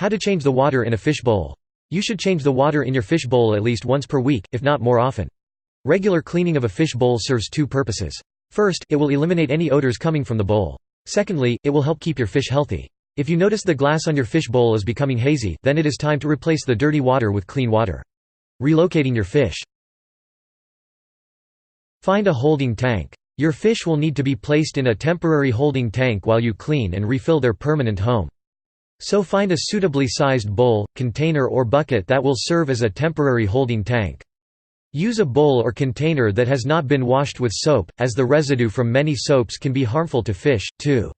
How to change the water in a fish bowl. You should change the water in your fish bowl at least once per week, if not more often. Regular cleaning of a fish bowl serves two purposes. First, it will eliminate any odors coming from the bowl. Secondly, it will help keep your fish healthy. If you notice the glass on your fish bowl is becoming hazy, then it is time to replace the dirty water with clean water. Relocating your fish. Find a holding tank. Your fish will need to be placed in a temporary holding tank while you clean and refill their permanent home. So find a suitably sized bowl, container or bucket that will serve as a temporary holding tank. Use a bowl or container that has not been washed with soap, as the residue from many soaps can be harmful to fish, too.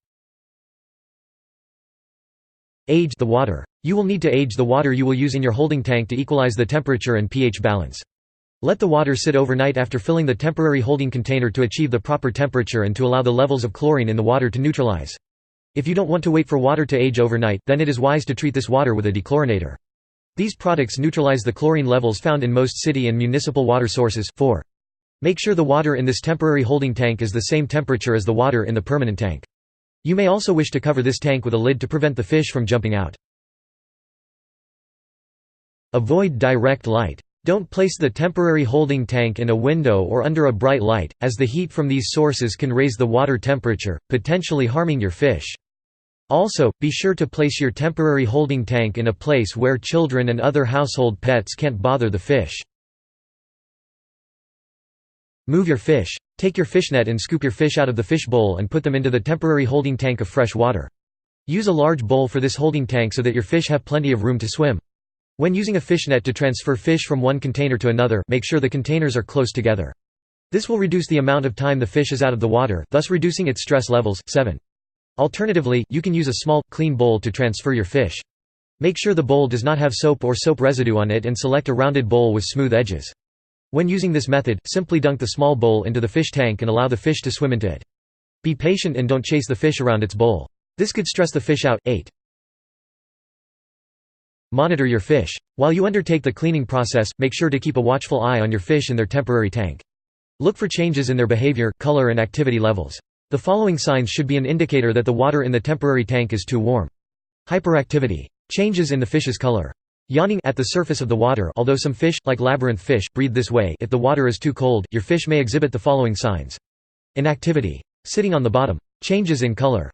Age the water. You will need to age the water you will use in your holding tank to equalize the temperature and pH balance. Let the water sit overnight after filling the temporary holding container to achieve the proper temperature and to allow the levels of chlorine in the water to neutralize. If you don't want to wait for water to age overnight, then it is wise to treat this water with a dechlorinator. These products neutralize the chlorine levels found in most city and municipal water sources. 4. Make sure the water in this temporary holding tank is the same temperature as the water in the permanent tank. You may also wish to cover this tank with a lid to prevent the fish from jumping out. Avoid direct light. Don't place the temporary holding tank in a window or under a bright light, as the heat from these sources can raise the water temperature, potentially harming your fish. Also, be sure to place your temporary holding tank in a place where children and other household pets can't bother the fish. Move your fish. Take your fishnet and scoop your fish out of the fish bowl and put them into the temporary holding tank of fresh water. Use a large bowl for this holding tank so that your fish have plenty of room to swim. When using a fishnet to transfer fish from one container to another, make sure the containers are close together. This will reduce the amount of time the fish is out of the water, thus reducing its stress levels. 7. Alternatively, you can use a small, clean bowl to transfer your fish. Make sure the bowl does not have soap or soap residue on it and select a rounded bowl with smooth edges. When using this method, simply dunk the small bowl into the fish tank and allow the fish to swim into it. Be patient and don't chase the fish around its bowl. This could stress the fish out. 8. Monitor your fish. While you undertake the cleaning process, make sure to keep a watchful eye on your fish in their temporary tank. Look for changes in their behavior, color and activity levels. The following signs should be an indicator that the water in the temporary tank is too warm. Hyperactivity. Changes in the fish's color. Yawning at the surface of the water. Although some fish, like labyrinth fish, breathe this way, if the water is too cold, your fish may exhibit the following signs. Inactivity. Sitting on the bottom. Changes in color.